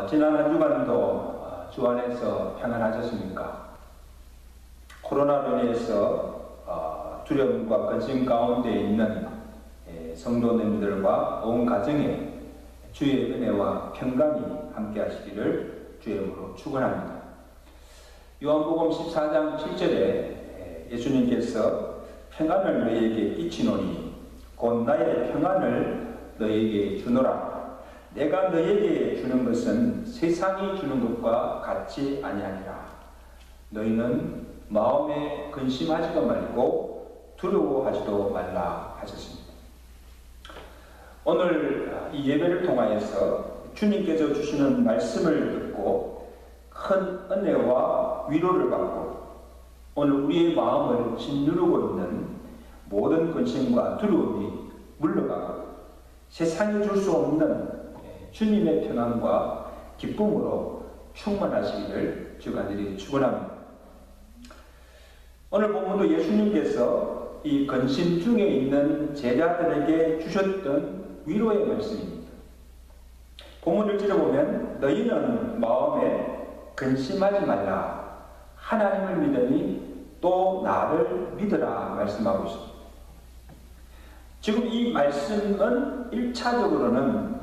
지난 한 주간도 주 안에서 평안하셨습니까? 코로나로 인해서 두려움과 근심 가운데 있는 성도님들과 온 가정에 주의 은혜와 평강이 함께 하시기를 주의 이름으로 축원합니다. 요한복음 14장 7절에 예수님께서 평안을 너희에게 끼치노니 곧 나의 평안을 너희에게 주노라. 내가 너희에게 주는 것은 세상이 주는 것과 같이 아니하니라. 너희는 마음에 근심하지도 말고 두려워하지도 말라 하셨습니다. 오늘 이 예배를 통하여서 주님께서 주시는 말씀을 듣고 큰 은혜와 위로를 받고 오늘 우리의 마음을 짓누르고 있는 모든 근심과 두려움이 물러가고 세상이 줄 수 없는 주님의 평안과 기쁨으로 충만하시기를 주간절히 축원합니다. 오늘 본문도 예수님께서 이 근심 중에 있는 제자들에게 주셨던 위로의 말씀입니다. 본문을 찔러보면 너희는 마음에 근심하지 말라. 하나님을 믿으니 또 나를 믿으라 말씀하고 있습니다. 지금 이 말씀은 1차적으로는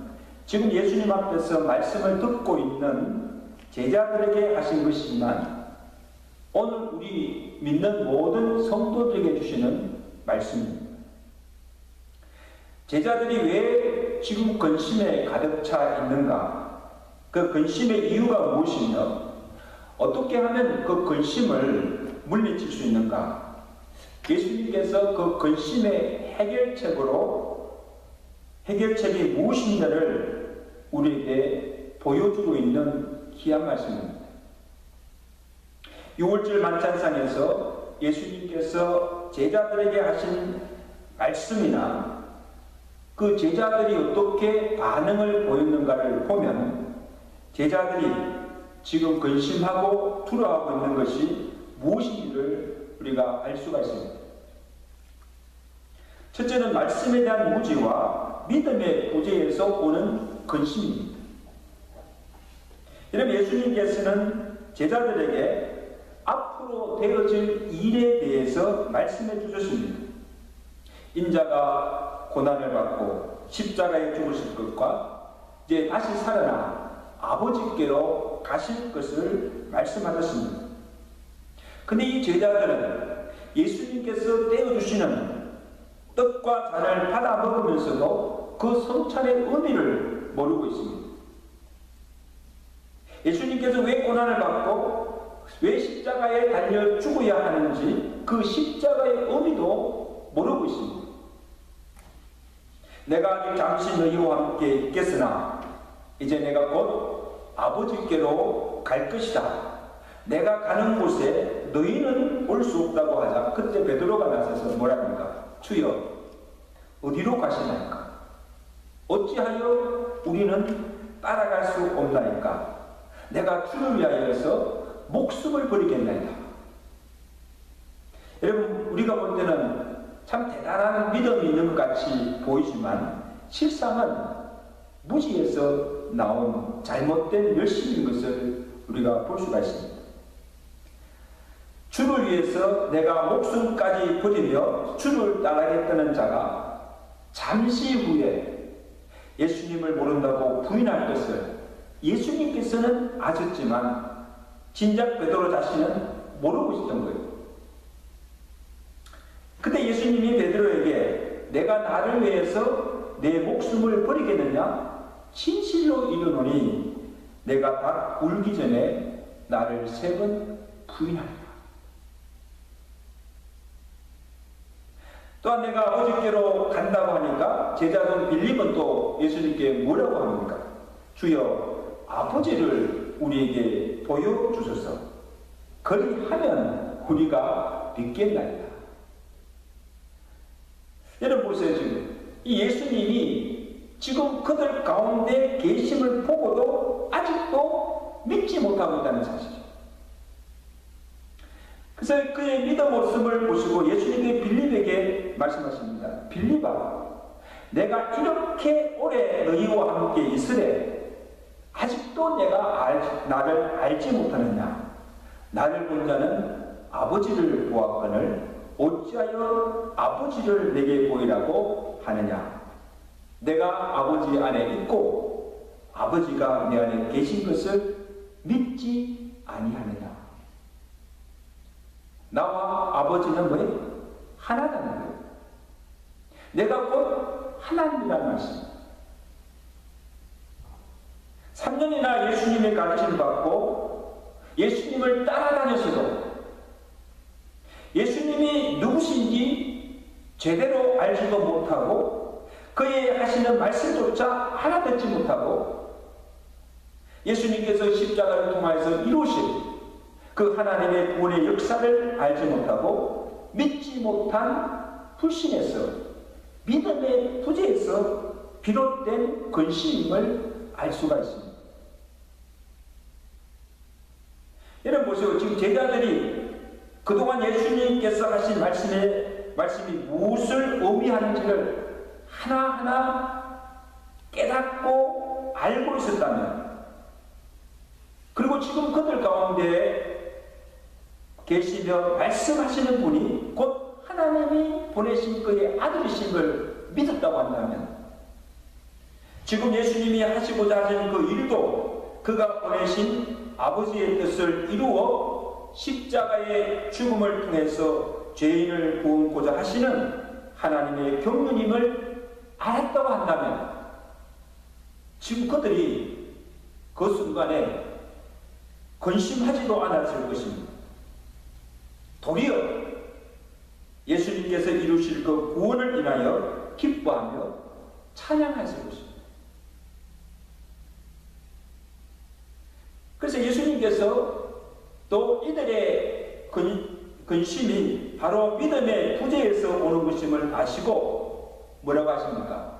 지금 예수님 앞에서 말씀을 듣고 있는 제자들에게 하신 것이지만 오늘 우리 믿는 모든 성도들에게 주시는 말씀입니다. 제자들이 왜 지금 근심에 가득 차 있는가? 그 근심의 이유가 무엇이며 어떻게 하면 그 근심을 물리칠 수 있는가? 예수님께서 그 근심의 해결책이 무엇인가를 우리에게 보여주고 있는 귀한 말씀입니다. 6월절 만찬상에서 예수님께서 제자들에게 하신 말씀이나 그 제자들이 어떻게 반응을 보였는가를 보면 제자들이 지금 근심하고 두려워하고 있는 것이 무엇인지를 우리가 알 수가 있습니다. 첫째는 말씀에 대한 무지와 믿음의 부재에서 오는 근심입니다. 여러분, 예수님께서는 제자들에게 앞으로 되어질 일에 대해서 말씀해 주셨습니다. 인자가 고난을 받고 십자가에 죽으실 것과 이제 다시 살아나 아버지께로 가실 것을 말씀하셨습니다. 근데 이 제자들은 예수님께서 떼어주시는 떡과 잔을 받아 먹으면서도 그 성찬의 의미를 모르고 있습니다. 예수님께서 왜 고난을 받고 왜 십자가에 달려 죽어야 하는지 그 십자가의 의미도 모르고 있습니다. 내가 아직 잠시 너희와 함께 있겠으나 이제 내가 곧 아버지께로 갈 것이다. 내가 가는 곳에 너희는 올 수 없다고 하자. 그때 베드로가 나서서 뭐랍니까? 주여, 어디로 가시나이까? 어찌하여 우리는 따라갈 수 없나이까? 내가 주를 위하여서 목숨을 버리겠나이다. 여러분, 우리가 볼 때는 참 대단한 믿음이 있는 것 같이 보이지만 실상은 무지에서 나온 잘못된 열심인 것을 우리가 볼 수가 있습니다. 주를 위해서 내가 목숨까지 버리며 주를 따라겠다는 자가 잠시 후에 예수님을 모른다고 부인할 것을 예수님께서는 아셨지만 진작 베드로 자신은 모르고 있었던 거예요. 그때 예수님이 베드로에게 내가 나를 위해서 내 목숨을 버리겠느냐? 진실로 이르노니 내가 닭 울기 전에 나를 3번 부인하리라. 또한 내가 아버지께로 간다고 하니까 제자들 빌립은 또 예수님께 뭐라고 합니까? 주여, 아버지를 우리에게 보여주소서. 그리하면 우리가 믿겠나이다. 여러분 보세요. 지금 이 예수님이 지금 그들 가운데 계심을 보고도 아직도 믿지 못하고 있다는 사실이죠. 그래서 그의 믿음 모습을 보시고 예수님이 빌립에게 말씀하십니다. 빌립아, 내가 이렇게 오래 너희와 함께 있으래 아직도 아직도 나를 알지 못하느냐? 나를 본 자는 아버지를 보았거늘 어찌하여 아버지를 내게 보이라고 하느냐? 내가 아버지 안에 있고 아버지가 내 안에 계신 것을 믿지 아니하느냐? 나와 아버지는 뭐예요? 하나라는 거예요. 내가 곧 하나님이라는 말씀. 3년이나 예수님의 가르침을 받고 예수님을 따라다녔어도 예수님이 누구신지 제대로 알지도 못하고 그의 하시는 말씀조차 알아듣지 못하고 예수님께서 십자가를 통하여서 이루신 그 하나님의 구원의 역사를 알지 못하고 믿지 못한 불신에서 믿음의 부재에서 비롯된 근심임을 알 수가 있습니다. 여러분 보세요. 지금 제자들이 그동안 예수님께서 하신 말씀이 무엇을 의미하는지를 하나하나 깨닫고 알고 있었다면, 그리고 지금 그들 가운데 계시며 말씀하시는 분이 곧 하나님이 보내신 그의 아들이심을 믿었다고 한다면, 지금 예수님이 하시고자 하신 그 일도 그가 보내신 아버지의 뜻을 이루어 십자가의 죽음을 통해서 죄인을 구원고자 하시는 하나님의 경륜임을 알았다고 한다면, 지금 그들이 그 순간에 근심하지도 않았을 것입니다. 도리어 예수님께서 이루실 그 구원을 인하여 기뻐하며 찬양했을 것입니다. 그래서 예수님께서 또 이들의 근심이 바로 믿음의 부재에서 오는 것임을 아시고 뭐라고 하십니까?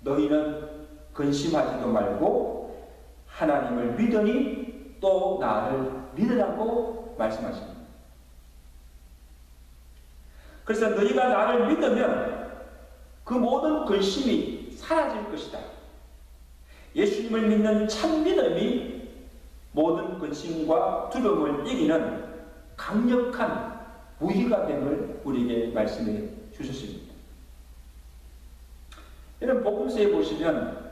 너희는 근심하지도 말고 하나님을 믿으니 또 나를 믿으라고 말씀하십니다. 그래서 너희가 나를 믿으면 그 모든 근심이 사라질 것이다. 예수님을 믿는 참 믿음이 모든 근심과 두려움을 이기는 강력한 무기가 됨을 우리에게 말씀해 주셨습니다. 이런 복음서에 보시면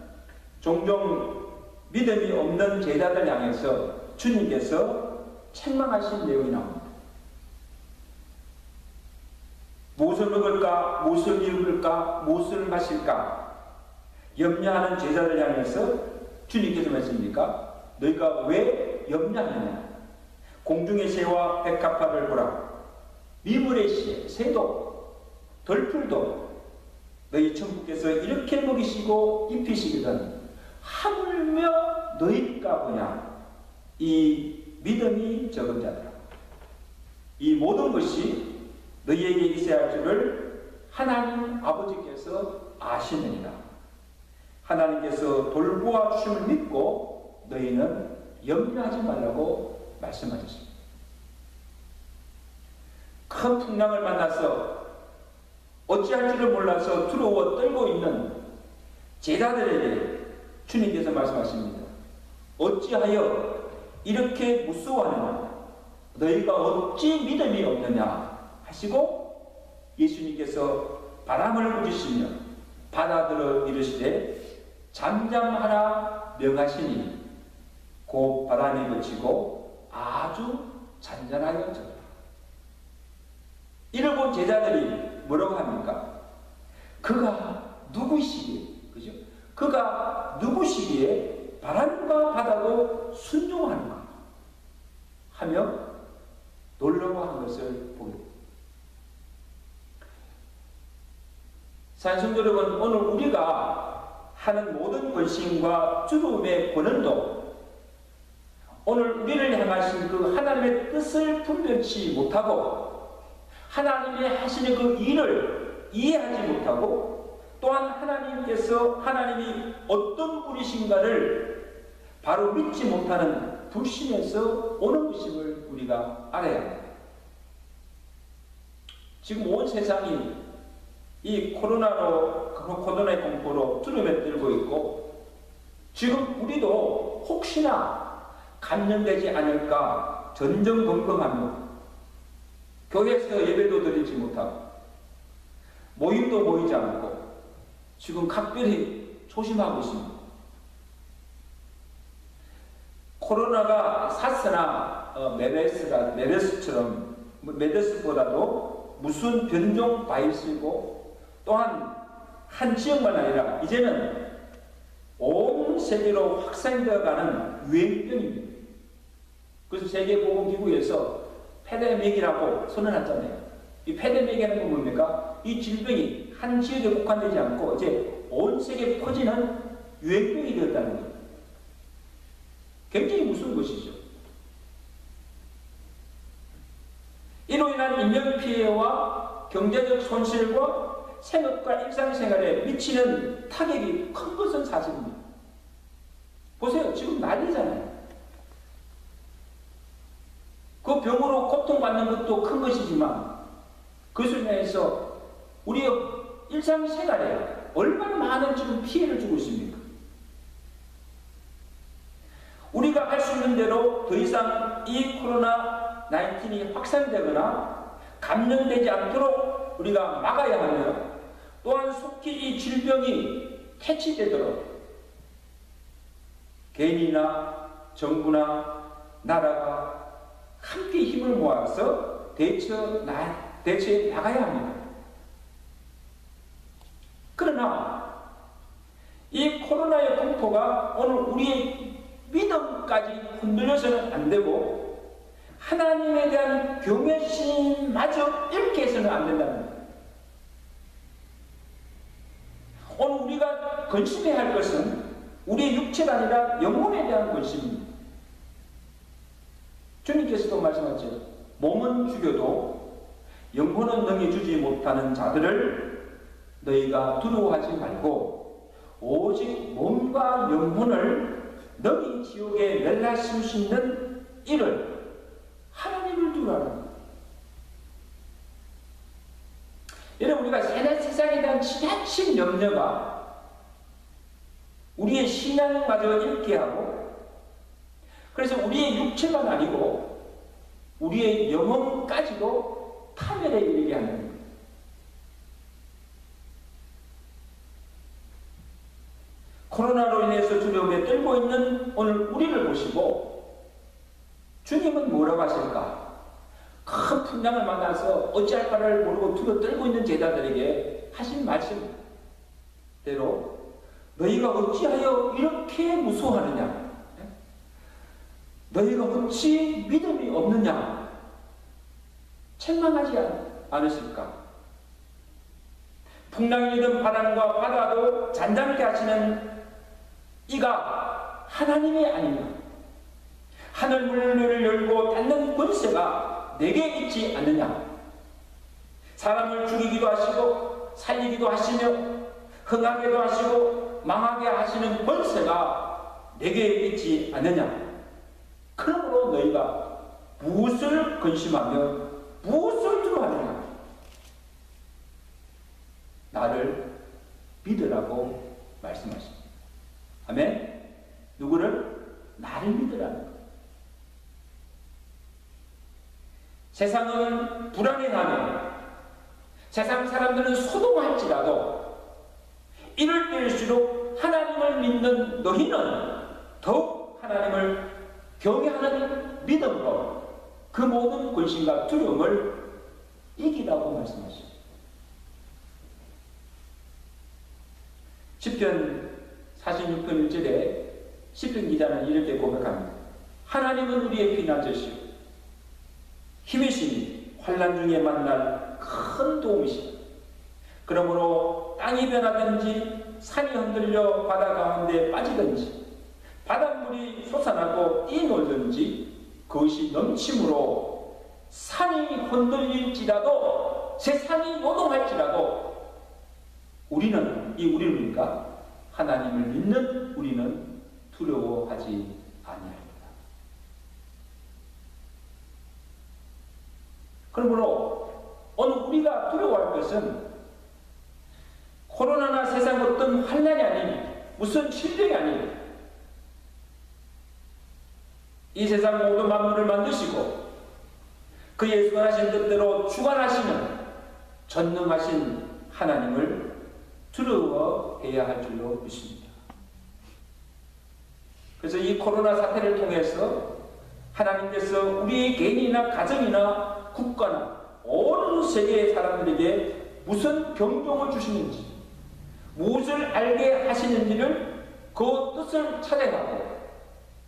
종종 믿음이 없는 제자들 향해서 주님께서 책망하신 내용이 나옵니다. 무엇을 먹을까? 무엇을 입을까? 무엇을 마실까? 염려하는 제자들 향해서 주님께서 말씀입니까? 너희가 왜 염려하느냐? 공중의 새와 백합화를 보라. 미물의 새도 덜풀도 너희 천국께서 이렇게 먹이시고 입히시거든 하물며 너희가 보냐? 이 믿음이 적은 자들아. 이 모든 것이 너희에게 있어야 할 줄을 하나님 아버지께서 아시느니라. 하나님께서 돌보아 주심을 믿고 너희는 염려하지 말라고 말씀하셨습니다. 큰 풍랑을 만나서 어찌할 줄을 몰라서 두려워 떨고 있는 제자들에게 주님께서 말씀하십니다. 어찌하여 이렇게 무서워하느냐? 너희가 어찌 믿음이 없느냐? 하시고 예수님께서 바람을 부르시며 바다들어 이르시되 잠잠하라 명하시니 곧 바람이 그치고 아주 잔잔하여졌다. 이를 본 제자들이 뭐라고 합니까? 그가 누구시기에, 그죠? 그가 누구시기에 바람과 바다도 순종하는가? 하며 놀라워한 것을 보입니다. 사랑하는 성도 여러분, 오늘 우리가 하는 모든 근심과 두려움의 권한도 오늘 우리를 향하신 그 하나님의 뜻을 분별치 못하고 하나님이 하시는 그 일을 이해하지 못하고 또한 하나님이 어떤 분이신가를 바로 믿지 못하는 불신에서 오는 것임을 우리가 알아야 합니다. 지금 온 세상이 이 코로나의 공포로 두려움에 떨고 있고 지금 우리도 혹시나 감염되지 않을까 전전긍긍하며 교회에서 예배도 드리지 못하고 모임도 모이지 않고 지금 각별히 조심하고 있습니다. 코로나가 사스나 메르스보다도 무슨 변종 바이러스이고 또한 한 지역만 아니라 이제는 온 세계로 확산되어가는 유행병입니다. 그래서 세계보건기구에서 패데믹이라고 선언했잖아요. 이 패데믹이라는 건 뭡니까? 이 질병이 한 지역에 국한되지 않고 이제 온 세계에 퍼지는 유행병이 되었다는 거예요. 굉장히 무서운 것이죠. 이로 인한 인명피해와 경제적 손실과 생업과 일상생활에 미치는 타격이 큰 것은 사실입니다. 보세요. 지금 난리잖아요. 그 병으로 고통받는 것도 큰 것이지만 그것을 인해서 우리의 일상생활에 얼마나 많은 지금 피해를 주고 있습니까? 우리가 할 수 있는 대로 더 이상 이 코로나19이 확산되거나 감염되지 않도록 우리가 막아야 하며 또한 속히 이 질병이 퇴치되도록 개인이나 정부나 나라가 함께 힘을 모아서 대처해 나가야 합니다. 그러나 이 코로나의 공포가 오늘 우리의 믿음까지 흔들려서는 안 되고 하나님에 대한 경외심마저 잃게 해서는 안 된다는 거예요. 오늘 우리가 근심해야 할 것은 우리의 육체가 아니라 영혼에 대한 근심입니다. 주님께서도 말씀하셨죠. 몸은 죽여도 영혼은 능히 주지 못하는 자들을 너희가 두려워하지 말고 오직 몸과 영혼을 너희 지옥에 멸하실 수 있는 일을 하나님을 두라는. 여러분, 우리가 세상에 대한 지나친 염려가 우리의 신앙마저 잃게 하고 그래서 우리의 육체만 아니고 우리의 영혼까지도 파멸에 이르게 하는 거예요. 코로나로 인해서 두려움에 떨고 있는 오늘 우리를 보시고 주님은 뭐라고 하실까? 큰 풍랑을 만나서 어찌할 바를 모르고 두려워 떨고 있는 제자들에게 하신 말씀대로 너희가 어찌하여 이렇게 무서워하느냐? 너희가 어찌 믿음이 없느냐? 책망하지 않으실까? 풍랑이든 바람과 바다도 잔잔하게 하시는 이가 하나님이 아니냐? 하늘 문을 열고 닫는 권세가 내게 있지 않느냐? 사람을 죽이기도 하시고 살리기도 하시며 흥하게도 하시고 망하게 하시는 권세가 내게 있지 않느냐? 그러므로 너희가 무엇을 근심하며 무엇을 두려워하느냐? 나를 믿으라고 말씀하십니다. 아멘? 누구를? 나를 믿으라는 것. 세상은 불안해하며 세상 사람들은 소동할지라도 이럴 때일수록 하나님을 믿는 너희는 더욱 하나님을 경외하는 믿음으로 그 모든 근심과 두려움을 이기라고 말씀하십니다. 시편 46편 1절에 시편 기자는 이렇게 고백합니다. 하나님은 우리의 피난처시오 힘이시니 환난 중에 만날 큰 도움이시오. 그러므로 땅이 변하든지 산이 흔들려 바다 가운데 빠지든지 바닷물이 솟아나고 뛰놀든지 그것이 넘침으로 산이 흔들릴지라도 세상이 요동할지라도 우리는 뭡니까? 하나님을 믿는 우리는 두려워하지 아니합니다. 그러므로 오늘 우리가 두려워할 것은 코로나나 세상 어떤 환난이 아닌 무슨 질병이 아닌 이 세상 모든 만물을 만드시고 그의 선하신 뜻대로 주관하시는 전능하신 하나님을 두려워해야 할 줄로 믿습니다. 그래서 이 코로나 사태를 통해서 하나님께서 우리 개인이나 가정이나 국가나 온 세계의 사람들에게 무슨 경종을 주시는지, 무엇을 알게 하시는지를 그 뜻을 찾아가고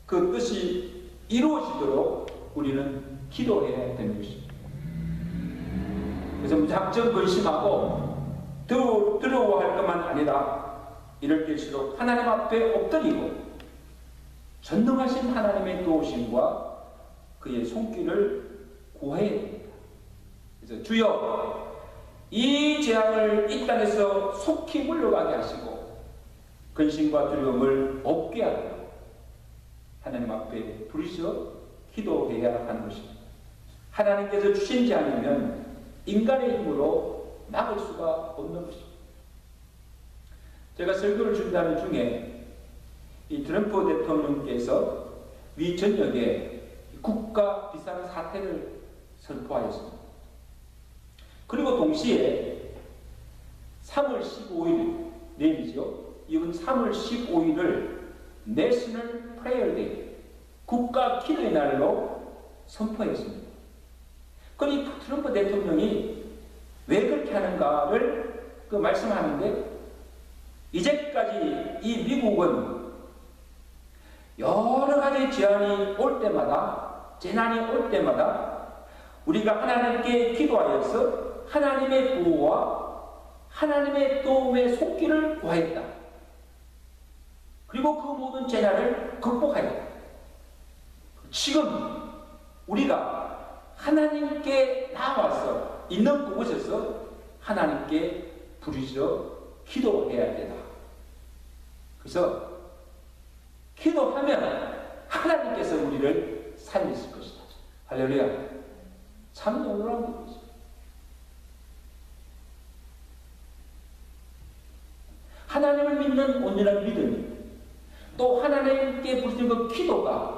그 뜻이 이루어지도록 우리는 기도해야 되는 것입니다. 그래서 무작정 근심하고 두려워할 것만 아니라 이럴 때일수록 하나님 앞에 엎드리고 전능하신 하나님의 도우심과 그의 손길을 구해야 됩니다. 그래서 주여 이 재앙을 이 땅에서 속히 물러가게 하시고 근심과 두려움을 없게 하도록 하나님 앞에 부르셔 기도해야 하는 것입니다. 하나님께서 주신 재앙이면 인간의 힘으로 막을 수가 없는 것입니다. 제가 설교를 준다는 중에 이 트럼프 대통령께서 미 전역에 국가 비상사태를 선포하였습니다. 그리고 동시에 3월 15일 내일이죠. 이번 3월 15일을 내셔널 프레이어 데이 국가 기도의 날로 선포했습니다. 그러니 트럼프 대통령이 왜 그렇게 하는가를 말씀하는데 이제까지 이 미국은 여러 가지 재난이 올 때마다 우리가 하나님께 기도하여서 하나님의 보호와 하나님의 도움의 손길을 구하였다. 그리고 그 모든 재난을 극복하였다. 지금 우리가 하나님께 나와서 있는 그곳에서 하나님께 부르짖어 기도해야 되다. 그래서 기도하면 하나님께서 우리를 살리실 것이다. 할렐루야. 참 놀라운 일이죠. 하나님을 믿는 온전한 믿음이 또 하나님께 부르짖는 그 기도가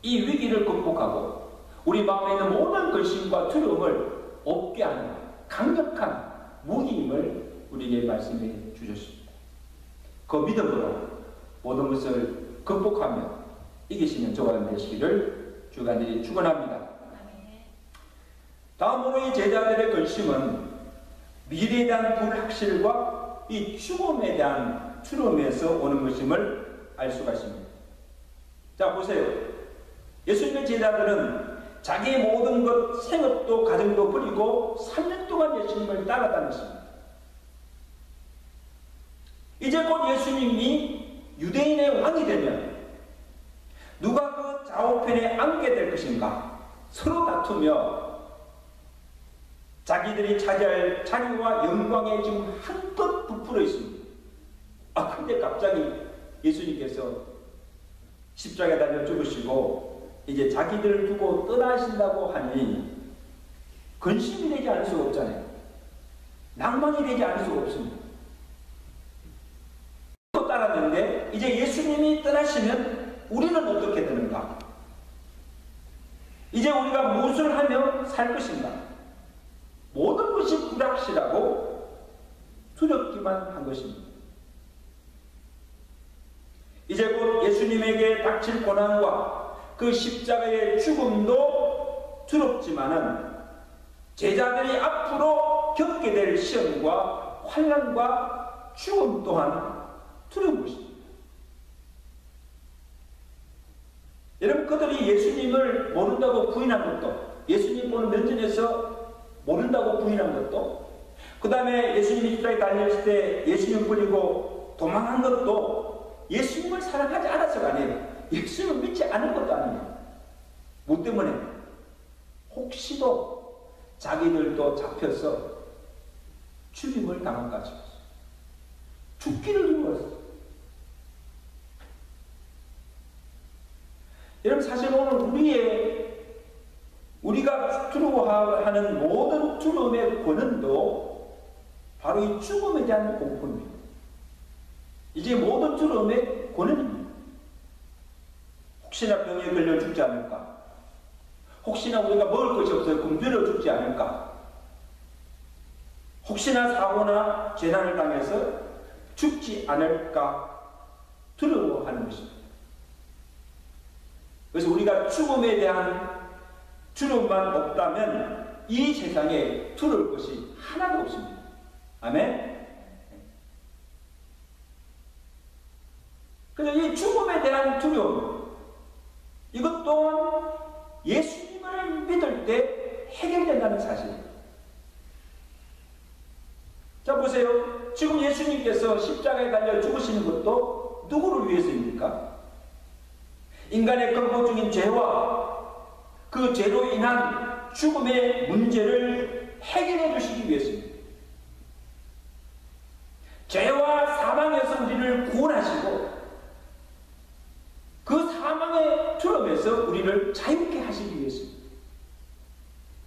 이 위기를 극복하고 우리 마음에 있는 모든 근심과 두려움을 없게 하는 강력한 무기임을 우리에게 말씀해 주셨습니다. 그 믿음으로 모든 것을 극복하며 이기시는 저와 되시기를 주간절히 축원합니다. 다음으로 이 제자들의 근심은 미래에 대한 불확실과 이 죽음에 대한 두려움에서 오는 것임을 알 수가 있습니다. 자, 보세요. 예수님의 제자들은 자기의 모든 것, 생업도 가정도 버리고 3년 동안 예수님을 따라다녔습니다. 이제 곧 예수님이 유대인의 왕이 되면 누가 그 좌우편에 앉게 될 것인가 서로 다투며 자기들이 차지할 자리와 영광에 지금 한껏 부풀어 있습니다. 근데 갑자기 예수님께서 십자가에 달려 죽으시고 이제 자기들을 두고 떠나신다고 하니 근심이 되지 않을 수가 없잖아요. 낭만이 되지 않을 수가 없습니다. 또 따랐는데 이제 예수님이 떠나시면 우리는 어떻게 되는가? 이제 우리가 무엇을 하며 살 것인가? 모든 것이 불확실하고 두렵기만 한 것입니다. 이제 곧 예수님에게 닥칠 고난과 그 십자가의 죽음도 두렵지만은 제자들이 앞으로 겪게 될 시험과 환난과 죽음 또한 두려운 것입니다. 여러분, 그들이 예수님을 모른다고 부인한 것도, 예수님 보는 면전에서 모른다고 부인한 것도, 그 다음에 예수님이 십자가에 달렸을 때 예수님 버리고 도망한 것도 예수님을 사랑하지 않아서가 아니에요. 예수님을 믿지 않은 것도 아니에요. 뭐 때문에? 혹시도 자기들도 잡혀서 죽임을 당할까 싶었어요. 죽기를 두려웠어요. 여러분, 사실 오늘 우리가 두려워하는 모든 두려움의 근원도 바로 이 죽음에 대한 공포입니다. 이제 모든 두려움의 근원입니다. 혹시나 병에 걸려 죽지 않을까? 혹시나 우리가 먹을 것이 없어서 굶주려 죽지 않을까? 혹시나 사고나 재난을 당해서 죽지 않을까 두려워하는 것입니다. 그래서 우리가 죽음에 대한 두려움만 없다면 이 세상에 두려울 것이 하나도 없습니다. 아멘? 그래서 이 죽음에 대한 두려움, 이것 또한 예수님을 믿을 때 해결된다는 사실입니다. 자, 보세요. 지금 예수님께서 십자가에 달려 죽으시는 것도 누구를 위해서입니까? 인간의 근본 중인 죄와 그 죄로 인한 죽음의 문제를 해결해 주시기 위해서입니다. 죄와 사망에서 우리를 구원하시고 그 사망의 두려움에서 우리를 자유케 하시기 위해서입니다.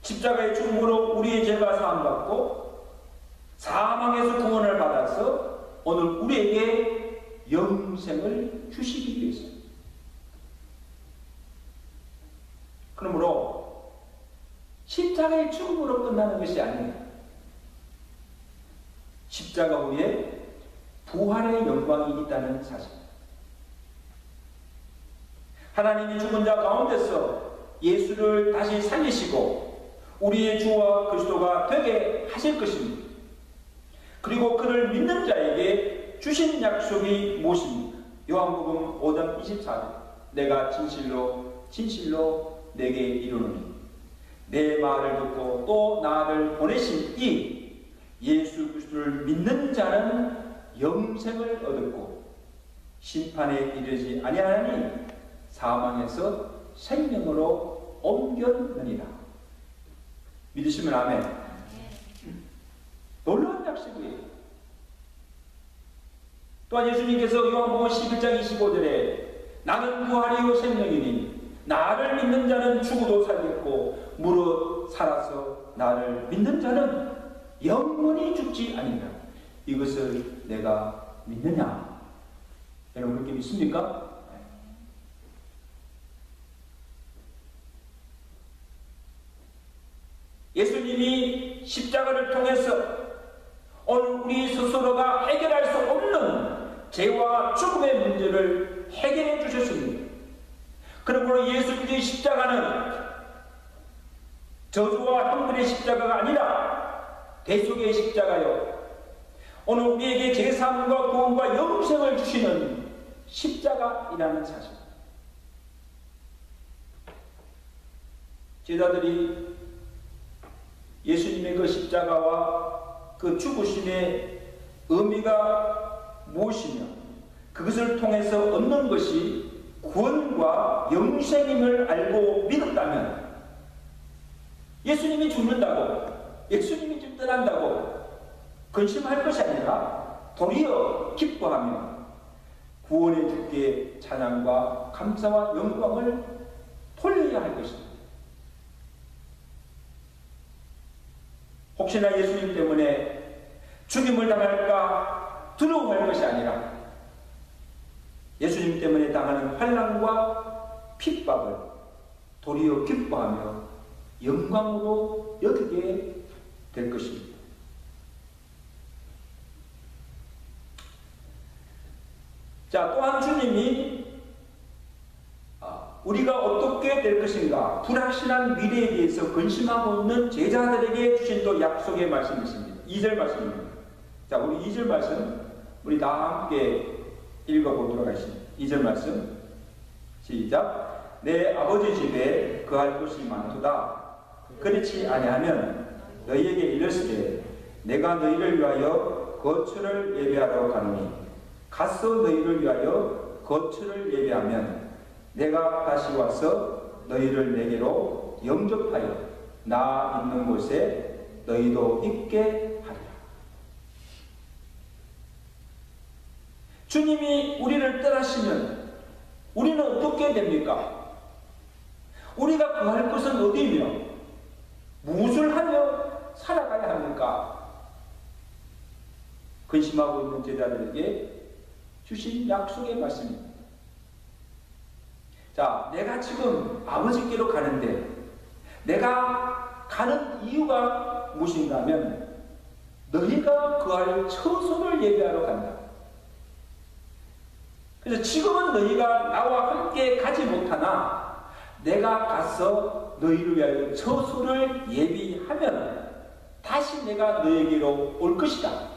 십자가의 죽음으로 우리의 죄가 사함받고 사망에서 구원을 받아서 오늘 우리에게 영생을 주시기 위해서입니다. 그러므로 십자가의 죽음으로 끝나는 것이 아닙니다. 십자가 후에 부활의 영광이 있다는 사실입니다. 하나님이 죽은 자 가운데서 예수를 다시 살리시고 우리의 주와 그리스도가 되게 하실 것입니다. 그리고 그를 믿는 자에게 주신 약속이 무엇입니까? 요한복음 5장 24절 내가 진실로 진실로 내게 이르노니 내 말을 듣고 또 나를 보내신 이 예수 그리스도를 믿는 자는 영생을 얻었고 심판에 이르지 아니하니 사망에서 생명으로 옮겼느니라. 믿으시면 아멘. 놀라운 약속이에요. 또한 예수님께서 요한복음 11장 25절에 나는 부활이요 생명이니 나를 믿는 자는 죽어도 살겠고 무릇 살아서 나를 믿는 자는 영원히 죽지 아니하리라. 이것을 내가 믿느냐? 여러분 그렇게 믿습니까? 예수님이 십자가를 통해서 오늘 우리 스스로가 해결할 수 없는 죄와 죽음의 문제를 해결해 주셨습니다. 그러므로 예수 그리스도의 십자가는 저주와 형벌의 십자가가 아니라 대속의 십자가요, 오늘 우리에게 제사함과 구원과 영생을 주시는 십자가이라는 사실. 제자들이 예수님의 그 십자가와 그 죽으심의 의미가 무엇이며 그것을 통해서 얻는 것이 구원과 영생임을 알고 믿었다면 예수님이 죽는다고, 예수님이 좀 떠난다고 근심할 것이 아니라 도리어 기뻐하며 구원의 주께 찬양과 감사와 영광을 돌려야 할 것입니다. 혹시나 예수님 때문에 죽임을 당할까 두려워할 것이 아니라 예수님 때문에 당하는 환난과 핍박을 도리어 기뻐하며 영광으로 여기게 될 것입니다. 자, 또한 주님이 우리가 어떻게 될 것인가 불확실한 미래에 대해서 근심하고 있는 제자들에게 주신 또 약속의 말씀이 있습니다. 2절 말씀입니다. 자, 우리 2절 말씀 우리 다 함께 읽어보도록 하겠습니다. 2절 말씀 시작. 내 아버지 집에 거할 곳이 많도다. 그렇지 아니하면 너희에게 이르시되 내가 너희를 위하여 거처를 예배하러 가노니 가서 너희를 위하여 거처를 예배하면 내가 다시 와서 너희를 내게로 영접하여 나 있는 곳에 너희도 있게 하리라. 주님이 우리를 떠나시면 우리는 어떻게 됩니까? 우리가 구할 것은 어디이며 무엇을 하며 살아가야 합니까? 근심하고 있는 제자들에게 주신 약속의 말씀입니다. 자, 내가 지금 아버지께로 가는데 내가 가는 이유가 무엇인가 하면 너희가 거할 처소를 예배하러 간다. 그래서 지금은 너희가 나와 함께 가지 못하나 내가 가서 너희를 위하여 처소를 예비하면 다시 내가 너에게로 올 것이다.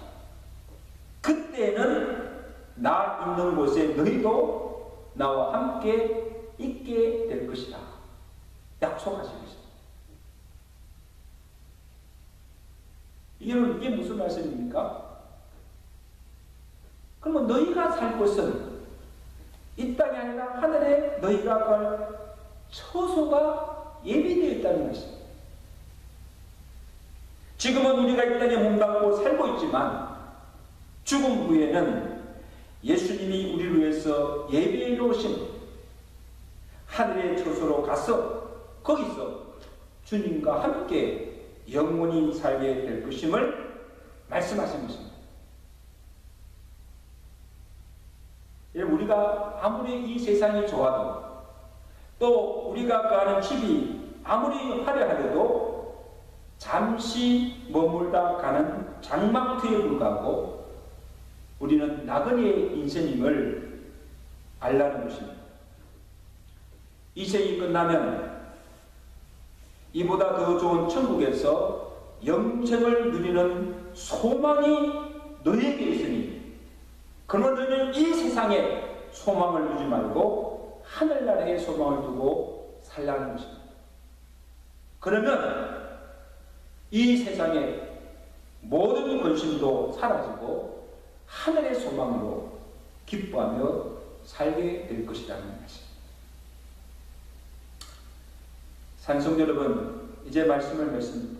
그때는 나 있는 곳에 너희도 나와 함께 있게 될 것이다. 약속하신 것이다. 이게 무슨 말씀입니까? 그러면 너희가 살 곳은 이 땅이 아니라 하늘에 너희가 갈 처소가 예비되어 있다는 것입니다. 지금은 우리가 이 땅에 몸담고 살고 있지만 죽음 후에는 예수님이 우리를 위해서 예비해 놓으신 하늘의 처소로 가서 거기서 주님과 함께 영원히 살게 될 것임을 말씀하신 것입니다. 우리가 아무리 이 세상이 좋아도 또 우리가 가는 집이 아무리 화려하려도 잠시 머물다 가는 장막터에 불과하고 우리는 나그네의 인생임을 알라는 것입니다. 이 생이 끝나면 이보다 더 좋은 천국에서 영생을 누리는 소망이 너에게 있으니 그러면 너희는 이 세상에 소망을 두지 말고 하늘나라에 소망을 두고 살라는 것입니다. 그러면 이 세상의 모든 근심도 사라지고 하늘의 소망으로 기뻐하며 살게 될 것이라는 것입니다. 산성 여러분, 이제 말씀을 맺습니다.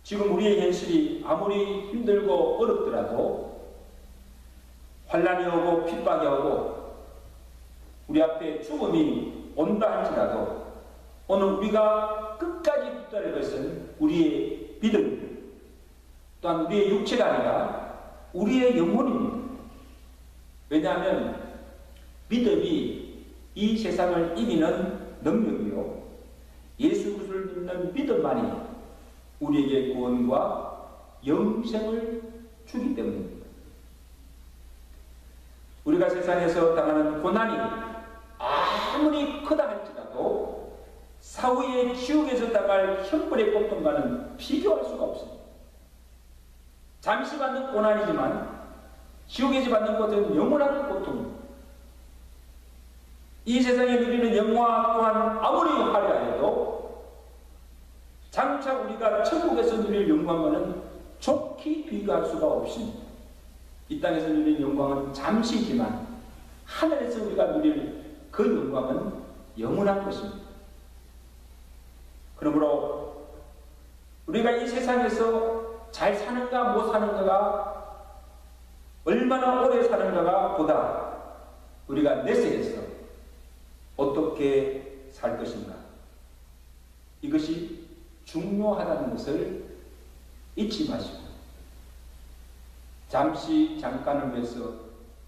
지금 우리의 현실이 아무리 힘들고 어렵더라도 환난이 오고 핍박이 오고 우리 앞에 죽음이 온다 할지라도 오늘 우리가 끝까지 붙들 것은 우리의 믿음 또한 우리의 육체가 아니라 우리의 영혼입니다. 왜냐하면 믿음이 이 세상을 이기는 능력이요 예수 그리스도를 믿는 믿음만이 우리에게 구원과 영생을 주기 때문입니다. 우리가 세상에서 당하는 고난이 아무리 크다 할지라도 사후의 지옥에서 당할 형벌의 고통과는 비교할 수가 없습니다. 잠시 받는 고난이지만 지옥에서 받는 것은 영원한 고통입니다. 이 세상에 누리는 영화 또한 아무리 화려해도 장차 우리가 천국에서 누릴 영광과는 좋게 비교할 수가 없습니다. 이 땅에서 누리는 영광은 잠시지만 하늘에서 우리가 누릴 그 영광은 영원한 것입니다. 그러므로 우리가 이 세상에서 잘 사는가 못 사는가가 얼마나 오래 사는가가 보다 우리가 내세에서 어떻게 살 것인가 이것이 중요하다는 것을 잊지 마시고 잠깐을 위해서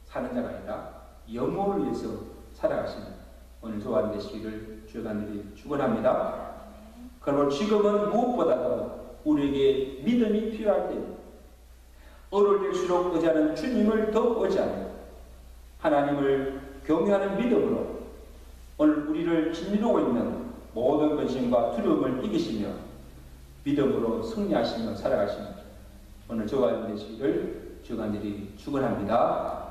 사는 자가 아니라 영혼을 위해서 살아가시는 오늘 조안 되시기를 주간들이 축원합니다. 그러므로 지금은 무엇보다도 우리에게 믿음이 필요할 때입니다. 어려울수록 의지하는 주님을 더 의지하며 하나님을 경외하는 믿음으로 오늘 우리를 짓누르고 있는 모든 근심과 두려움을 이기시며 믿음으로 승리하시며 살아가시며 오늘 조안 되시기를 주간들이 축원합니다.